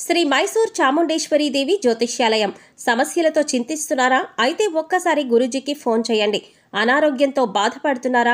శ్రీ మైసూర్ చాముండేశ్వరి దేవి జ్యోతిష్యాలయం. సమస్యలతో చింతిస్తున్నారా? అయితే ఒక్కసారి గురూజీకి ఫోన్ చేయండి. అనారోగ్యంతో బాధపడుతున్నారా?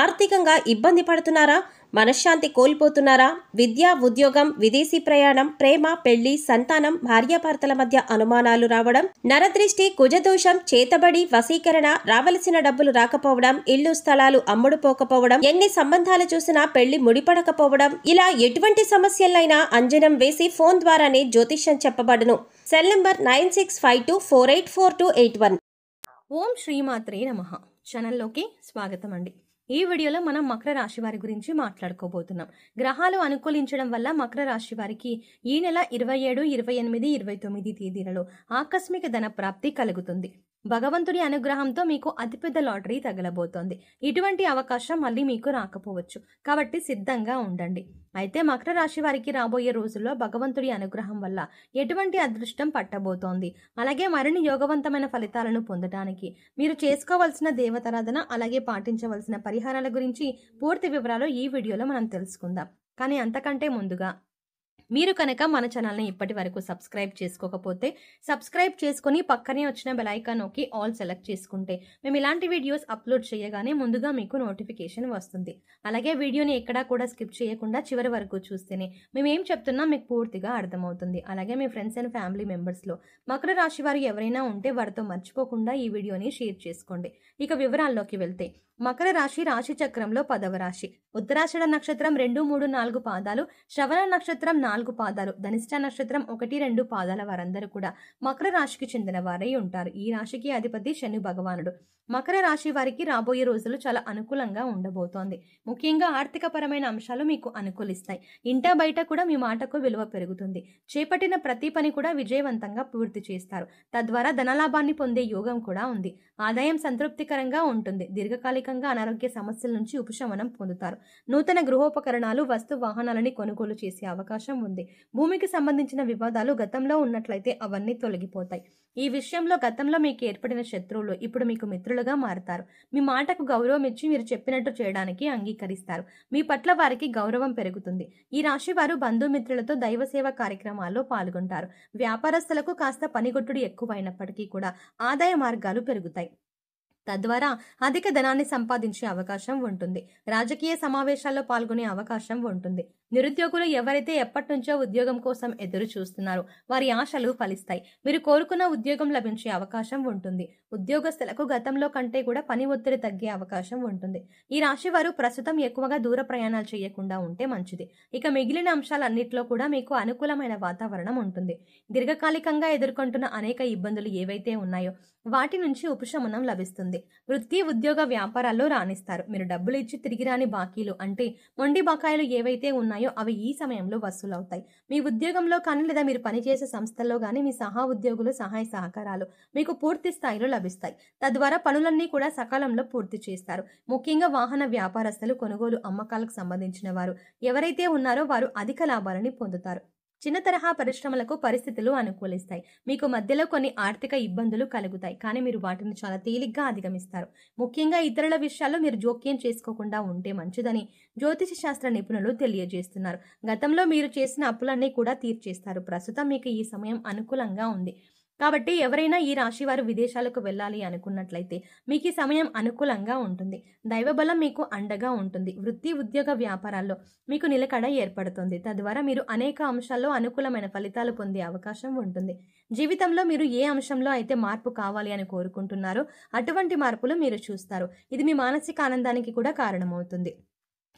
ఆర్థికంగా ఇబ్బంది పడుతున్నారా? మనశ్శాంతి కోల్పోతున్నారా? విద్య, ఉద్యోగం, విదేశీ ప్రయాణం, ప్రేమ, పెళ్లి, సంతానం, భార్యాభర్తల మధ్య అనుమానాలు రావడం, నరదృష్టి, కుజదోషం, చేతబడి, వశీకరణ, రావలసిన డబ్బులు రాకపోవడం, ఇల్లు స్థలాలు అమ్ముడుపోకపోవడం, ఎన్ని సంబంధాలు చూసినా పెళ్లి ముడిపడకపోవడం, ఇలా ఎటువంటి సమస్యలైనా అంజనం వేసి ఫోన్ ద్వారానే జ్యోతిష్యం చెప్పబడును. Cell number 9652484281. ఓం శ్రీమాత్రే నమః. ఛానల్లోకి స్వాగతం అండి. ఈ వీడియోలో మనం మకర రాశి వారి గురించి మాట్లాడుకోబోతున్నాం. గ్రహాలు అనుకూలించడం వల్ల మకర రాశి వారికి ఈ నెల 27, 28, 29 తేదీలలో ఆకస్మిక ధన ప్రాప్తి కలుగుతుంది. భగవంతుడి అనుగ్రహంతో మీకు అతిపెద్ద లాటరీ తగలబోతోంది. ఇటువంటి అవకాశం మళ్ళీ మీకు రాకపోవచ్చు, కాబట్టి సిద్ధంగా ఉండండి. అయితే మకర రాశి వారికి రాబోయే రోజుల్లో భగవంతుడి అనుగ్రహం వల్ల ఎటువంటి అదృష్టం పట్టబోతోంది, అలాగే మరిన్ని యోగవంతమైన ఫలితాలను పొందడానికి మీరు చేసుకోవాల్సిన దేవతారాధన, అలాగే పాటించవలసిన పరిహారాల గురించి పూర్తి వివరాలు ఈ వీడియోలో మనం తెలుసుకుందాం. కానీ అంతకంటే ముందుగా మీరు కనుక మన ఛానల్ని ఇప్పటి వరకు సబ్స్క్రైబ్ చేసుకోకపోతే సబ్స్క్రైబ్ చేసుకుని పక్కనే వచ్చిన బెల్ ఐకాన్ నొక్కి ఆల్ సెలెక్ట్ చేసుకుంటే మేము ఇలాంటి వీడియోస్ అప్లోడ్ చేయగానే ముందుగా మీకు నోటిఫికేషన్ వస్తుంది. అలాగే వీడియోని ఎక్కడా కూడా స్కిప్ చేయకుండా చివరి వరకు చూస్తేనే మేము ఏం చెప్తున్నా మీకు పూర్తిగా అర్థమవుతుంది. అలాగే మీ ఫ్రెండ్స్ అండ్ ఫ్యామిలీ మెంబర్స్లో మకర రాశి వారు ఎవరైనా ఉంటే వారితో మర్చిపోకుండా ఈ వీడియోని షేర్ చేసుకోండి. ఇక వివరాల్లోకి వెళ్తే మకర రాశి రాశి చక్రంలో 10వ రాశి. ఉత్తరాషాఢ నక్షత్రం 2, 3, 4 పాదాలు, శ్రవణ నక్షత్రం 4 పాదాలు, ధనిష్ట నక్షత్రం 1, 2 పాదాల వారందరూ కూడా మకర రాశికి చెందిన వారై ఉంటారు. ఈ రాశికి అధిపతి శని భగవానుడు. మకర రాశి వారికి రాబోయే రోజులు చాలా అనుకూలంగా ఉండబోతోంది. ముఖ్యంగా ఆర్థిక పరమైన అంశాలు మీకు అనుకూలిస్తాయి. ఇంటా బయట కూడా మీ మాటకు విలువ పెరుగుతుంది. చేపట్టిన ప్రతి పని కూడా విజయవంతంగా పూర్తి చేస్తారు. తద్వారా ధనలాభాన్ని పొందే యోగం కూడా ఉంది. ఆదాయం సంతృప్తికరంగా ఉంటుంది. దీర్ఘకాలికంగా అనారోగ్య సమస్యల నుంచి ఉపశమనం పొందుతారు. నూతన గృహోపకరణాలు, వస్తు వాహనాలని కొనుగోలు చేసే అవకాశం ఉంది. భూమికి సంబంధించిన వివాదాలు గతంలో ఉన్నట్లయితే అవన్నీ తొలగిపోతాయి. ఈ విషయంలో గతంలో మీకు ఏర్పడిన శత్రువులు ఇప్పుడు మీకు మిత్రులుగా మారుతారు. మీ మాటకు గౌరవం ఇచ్చి మీరు చెప్పినట్టు చేయడానికి అంగీకరిస్తారు. మీ పట్ల వారికి గౌరవం పెరుగుతుంది. ఈ రాశి వారు బంధుమిత్రులతో దైవ సేవ కార్యక్రమాల్లో పాల్గొంటారు. వ్యాపారస్తులకు కాస్త పనిగొట్టుడు ఎక్కువైనప్పటికీ కూడా ఆదాయ మార్గాలు పెరుగుతాయి. తద్వారా అధిక ధనాన్ని సంపాదించే అవకాశం ఉంటుంది. రాజకీయ సమావేశాల్లో పాల్గొనే అవకాశం ఉంటుంది. నిరుద్యోగులు ఎవరైతే ఎప్పటి నుంచో ఉద్యోగం కోసం ఎదురు చూస్తున్నారో వారి ఆశలు ఫలిస్తాయి. మీరు కోరుకున్న ఉద్యోగం లభించే అవకాశం ఉంటుంది. ఉద్యోగస్తులకు గతంలో కంటే కూడా పని ఒత్తిడి తగ్గే అవకాశం ఉంటుంది. ఈ రాశి వారు ప్రస్తుతం ఎక్కువగా దూర ప్రయాణాలు చేయకుండా ఉంటే మంచిది. ఇక మిగిలిన అంశాలన్నింటిలో కూడా మీకు అనుకూలమైన వాతావరణం ఉంటుంది. దీర్ఘకాలికంగా ఎదుర్కొంటున్న అనేక ఇబ్బందులు ఏవైతే ఉన్నాయో వాటి నుంచి ఉపశమనం లభిస్తుంది. వృత్తి, ఉద్యోగ, వ్యాపారాల్లో రాణిస్తారు. మీరు డబ్బులు ఇచ్చి తిరిగి రాని బాకీలు అంటే మొండి బకాయిలు ఏవైతే ఉన్నాయో అవి ఈ సమయంలో వసూలవుతాయి. మీ ఉద్యోగంలో కానీ లేదా మీరు పనిచేసే సంస్థల్లో కానీ మీ సహా ఉద్యోగులు సహాయ సహకారాలు మీకు పూర్తి స్థాయిలో లభిస్తాయి. తద్వారా పనులన్నీ కూడా సకాలంలో పూర్తి చేస్తారు. ముఖ్యంగా వాహన వ్యాపారస్తులు, కొనుగోలు, అమ్మకాలకు సంబంధించిన వారు ఎవరైతే ఉన్నారో వారు అధిక లాభాలని పొందుతారు. చిన్న తరహా పరిశ్రమలకు పరిస్థితులు అనుకూలిస్తాయి. మీకు మధ్యలో కొన్ని ఆర్థిక ఇబ్బందులు కలుగుతాయి, కానీ మీరు వాటిని చాలా తేలిగ్గా అధిగమిస్తారు. ముఖ్యంగా ఇతరుల విషయాల్లో మీరు జోక్యం చేసుకోకుండా ఉంటే మంచిదని జ్యోతిష శాస్త్ర నిపుణులు తెలియజేస్తున్నారు. గతంలో మీరు చేసిన అప్పులన్నీ కూడా తీర్చేస్తారు. ప్రస్తుతం మీకు ఈ సమయం అనుకూలంగా ఉంది. కాబట్టి ఎవరైనా ఈ రాశి వారు విదేశాలకు వెళ్ళాలి అనుకున్నట్లయితే మీకు ఈ సమయం అనుకూలంగా ఉంటుంది. దైవబలం మీకు అండగా ఉంటుంది. వృత్తి, ఉద్యోగ, వ్యాపారాల్లో మీకు నిలకడ ఏర్పడుతుంది. తద్వారా మీరు అనేక అంశాల్లో అనుకూలమైన ఫలితాలు పొందే అవకాశం ఉంటుంది. జీవితంలో మీరు ఏ అంశంలో అయితే మార్పు కావాలి అని కోరుకుంటున్నారో అటువంటి మార్పులు మీరు చూస్తారు. ఇది మీ మానసిక ఆనందానికి కూడా కారణమవుతుంది.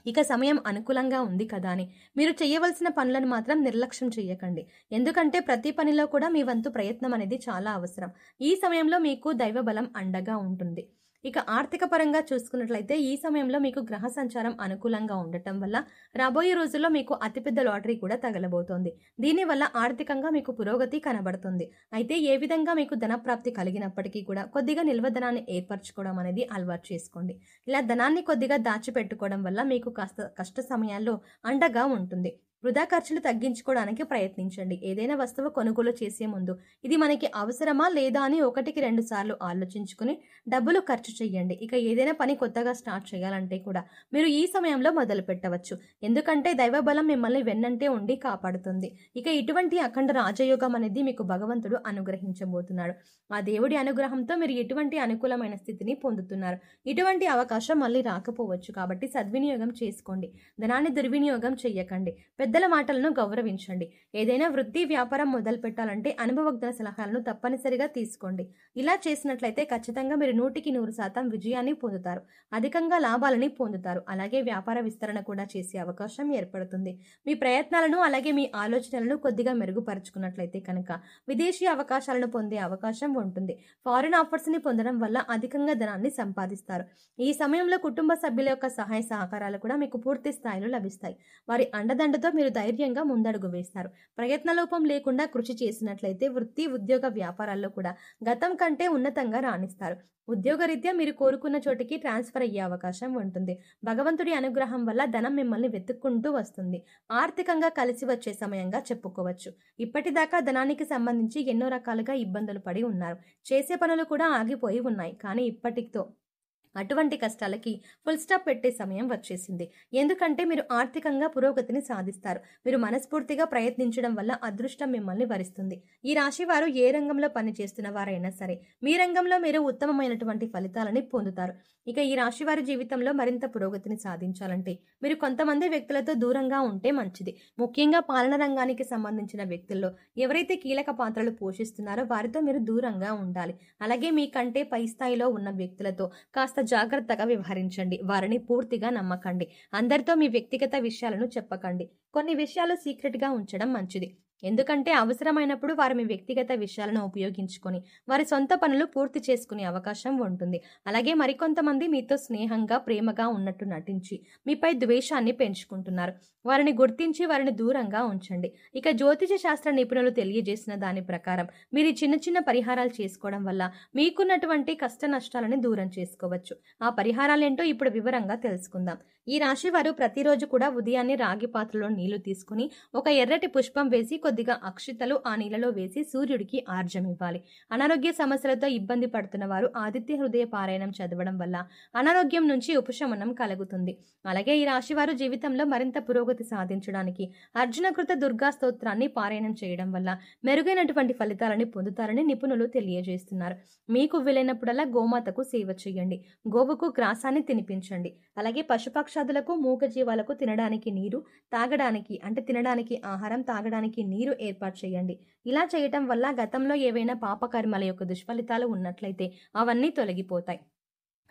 ఇక సమయం అనుకూలంగా ఉంది కదా అని మీరు చేయవలసిన పనులను మాత్రం నిర్లక్ష్యం చేయకండి. ఎందుకంటే ప్రతి పనిలో కూడా మీ వంతు ప్రయత్నం అనేది చాలా అవసరం. ఈ సమయంలో మీకు దైవ బలం అండగా ఉంటుంది. ఇక ఆర్థిక పరంగా చూసుకున్నట్లయితే ఈ సమయంలో మీకు గ్రహ సంచారం అనుకూలంగా ఉండటం వల్ల రాబోయే రోజుల్లో మీకు అతిపెద్ద లాటరీ కూడా తగలబోతోంది. దీనివల్ల ఆర్థికంగా మీకు పురోగతి కనబడుతుంది. అయితే ఏ విధంగా మీకు ధనప్రాప్తి కలిగినప్పటికీ కూడా కొద్దిగా నిల్వ ధనాన్ని ఏర్పరచుకోవడం అనేది అలవాటు చేసుకోండి. ఇలా ధనాన్ని కొద్దిగా దాచిపెట్టుకోవడం వల్ల మీకు కాస్త కష్ట సమయాల్లో అండగా ఉంటుంది. వృధా ఖర్చులు తగ్గించుకోవడానికి ప్రయత్నించండి. ఏదైనా వస్తువు కొనుగోలు చేసే ముందు ఇది మనకి అవసరమా లేదా అని 1-2 సార్లు ఆలోచించుకుని డబ్బులు ఖర్చు చేయండి. ఇక ఏదైనా పని కొత్తగా స్టార్ట్ చేయాలంటే కూడా మీరు ఈ సమయంలో మొదలు పెట్టవచ్చు. ఎందుకంటే దైవబలం మిమ్మల్ని వెన్నంటే ఉండి కాపాడుతుంది. ఇక ఇటువంటి అఖండ రాజయోగం అనేది మీకు భగవంతుడు అనుగ్రహించబోతున్నాడు. ఆ దేవుడి అనుగ్రహంతో మీరు ఎటువంటి అనుకూలమైన స్థితిని పొందుతున్నారు. ఇటువంటి అవకాశం మళ్ళీ రాకపోవచ్చు కాబట్టి సద్వినియోగం చేసుకోండి. ధనాన్ని దుర్వినియోగం చెయ్యకండి. పెద్దల మాటలను గౌరవించండి. ఏదైనా వృత్తి వ్యాపారం మొదలు పెట్టాలంటే అనుభవజ్ఞ సలహాలను తప్పనిసరిగా తీసుకోండి. ఇలా చేసినట్లయితే ఖచ్చితంగా మీరు 100% విజయాన్ని పొందుతారు. అధికంగా లాభాలని పొందుతారు. అలాగే వ్యాపార విస్తరణ కూడా చేసే అవకాశం ఏర్పడుతుంది. మీ ప్రయత్నాలను అలాగే మీ ఆలోచనలను కొద్దిగా మెరుగుపరుచుకున్నట్లయితే కనుక విదేశీ అవకాశాలను పొందే అవకాశం ఉంటుంది. ఫారిన్ ఆఫర్స్ ని పొందడం వల్ల అధికంగా ధనాన్ని సంపాదిస్తారు. ఈ సమయంలో కుటుంబ సభ్యుల యొక్క సహాయ సహకారాలు కూడా మీకు పూర్తి స్థాయిలో లభిస్తాయి. వారి అండదండతో మీరు ధైర్యంగా ముందడుగు వేస్తారు. ప్రయత్నలోపం లేకుండా కృషి చేసినట్లయితే వృత్తి, ఉద్యోగ, వ్యాపారాల్లో కూడా గతం కంటే ఉన్నతంగా రాణిస్తారు. ఉద్యోగరీత్యా మీరు కోరుకున్న చోటికి ట్రాన్స్ఫర్ అయ్యే అవకాశం ఉంటుంది. భగవంతుడి అనుగ్రహం వల్ల ధనం మిమ్మల్ని వెతుక్కుంటూ వస్తుంది. ఆర్థికంగా కలిసి వచ్చే సమయంగా చెప్పుకోవచ్చు. ఇప్పటిదాకా ధనానికి సంబంధించి ఎన్నో రకాలుగా ఇబ్బందులు పడి ఉన్నారు. చేసే పనులు కూడా ఆగిపోయి ఉన్నాయి. కానీ ఇప్పటితో అటువంటి కష్టాలకి ఫుల్ స్టాప్ పెట్టే సమయం వచ్చేసింది. ఎందుకంటే మీరు ఆర్థికంగా పురోగతిని సాధిస్తారు. మీరు మనస్ఫూర్తిగా ప్రయత్నించడం వల్ల అదృష్టం మిమ్మల్ని వరిస్తుంది. ఈ రాశి వారు ఏ రంగంలో పనిచేస్తున్న వారైనా సరే మీ రంగంలో మీరు ఉత్తమమైనటువంటి ఫలితాలని పొందుతారు. ఇక ఈ రాశి వారి జీవితంలో మరింత పురోగతిని సాధించాలంటే మీరు కొంతమంది వ్యక్తులతో దూరంగా ఉంటే మంచిది. ముఖ్యంగా పాలన రంగానికి సంబంధించిన వ్యక్తుల్లో ఎవరైతే కీలక పాత్రలు పోషిస్తున్నారో వారితో మీరు దూరంగా ఉండాలి. అలాగే మీకంటే పై స్థాయిలో ఉన్న వ్యక్తులతో కాస్త జాగ్రత్తగా వ్యవహరించండి. వారిని పూర్తిగా నమ్మకండి. అందరితో మీ వ్యక్తిగత విషయాలను చెప్పకండి. కొన్ని విషయాలు సీక్రెట్ గా ఉంచడం మంచిది. ఎందుకంటే అవసరమైనప్పుడు వారు మీ వ్యక్తిగత విషయాలను ఉపయోగించుకొని వారి సొంత పనులు పూర్తి చేసుకునే అవకాశం ఉంటుంది. అలాగే మరికొంతమంది మీతో స్నేహంగా, ప్రేమగా ఉన్నట్టు నటించి మీపై ద్వేషాన్ని పెంచుకుంటున్నారు. వారిని గుర్తించి వారిని దూరంగా ఉంచండి. ఇక జ్యోతిష శాస్త్ర నిపుణులు తెలియజేసిన దాని ప్రకారం మీరు చిన్న చిన్న పరిహారాలు చేసుకోవడం వల్ల మీకున్నటువంటి కష్ట నష్టాలని దూరం చేసుకోవచ్చు. ఆ పరిహారాలేంటో ఇప్పుడు వివరంగా తెలుసుకుందాం. ఈ రాశి వారు ప్రతిరోజు కూడా ఉదయాన్నే రాగి పాత్రలో నీళ్లు తీసుకుని ఒక ఎర్రటి పుష్పం వేసి కొద్దిగా అక్షితలు ఆ నీళ్ళలో వేసి సూర్యుడికి ఆర్జం ఇవ్వాలి. అనారోగ్య సమస్యలతో ఇబ్బంది పడుతున్న వారు ఆదిత్య హృదయ పారాయణం చదవడం వల్ల అనారోగ్యం నుంచి ఉపశమనం కలుగుతుంది. అలాగే ఈ రాశి వారు జీవితంలో మరింత పురోగతి సాధించడానికి అర్జునకృత దుర్గా స్తోత్రాన్ని పారాయణం చేయడం వల్ల మెరుగైనటువంటి ఫలితాలని పొందుతారని నిపుణులు తెలియజేస్తున్నారు. మీకు వీలైనప్పుడల్లా గోమాతకు సేవ చేయండి. గోవుకు గ్రాసాన్ని తినిపించండి. అలాగే పశుపక్షాదులకు, మూగజీవాలకు తినడానికి నీరు, తాగడానికి అంటే తినడానికి ఆహారం, తాగడానికి నీరు ఏర్పాటు చేయండి. ఇలా చేయటం వల్ల గతంలో ఏవైనా పాపకర్మల యొక్క దుష్ఫలితాలు ఉన్నట్లయితే అవన్నీ తొలగిపోతాయి.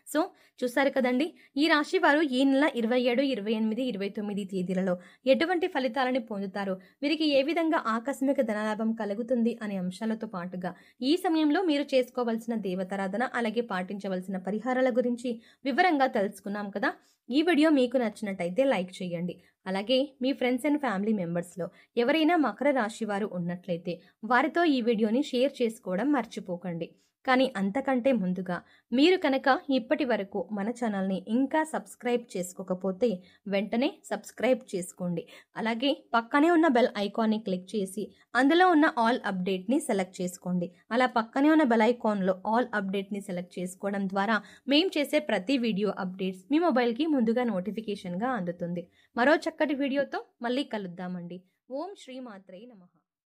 సో చూసారు కదండి, ఈ రాశి వారు ఈ నెల 27, 28, 29 తేదీలలో ఎటువంటి ఫలితాలని పొందుతారో, వీరికి ఏ విధంగా ఆకస్మిక ధనలాభం కలుగుతుంది అనే అంశాలతో పాటుగా ఈ సమయంలో మీరు చేసుకోవాల్సిన దేవతారాధన అలాగే పాటించవలసిన పరిహారాల గురించి వివరంగా తెలుసుకున్నాం కదా. ఈ వీడియో మీకు నచ్చినట్టయితే లైక్ చేయండి. అలాగే మీ ఫ్రెండ్స్ అండ్ ఫ్యామిలీ మెంబర్స్లో ఎవరైనా మకర రాశి వారు ఉన్నట్లయితే వారితో ఈ వీడియోని షేర్ చేసుకోవడం మర్చిపోకండి. కానీ అంతకంటే ముందుగా మీరు కనుక ఇప్పటి వరకు మన ఛానల్ని ఇంకా సబ్స్క్రైబ్ చేసుకోకపోతే వెంటనే సబ్స్క్రైబ్ చేసుకోండి. అలాగే పక్కనే ఉన్న బెల్ ఐకాన్ని క్లిక్ చేసి అందులో ఉన్న ఆల్ అప్డేట్ని సెలెక్ట్ చేసుకోండి. అలా పక్కనే ఉన్న బెల్ ఐకాన్లో ఆల్ అప్డేట్ని సెలెక్ట్ చేసుకోవడం ద్వారా మేము చేసే ప్రతి వీడియో అప్డేట్స్ మీ మొబైల్కి ముందుగా నోటిఫికేషన్గా అందుతుంది. మరో చక్కటి వీడియోతో మళ్ళీ కలుద్దామండి. ఓం శ్రీ మాత్రే నమః.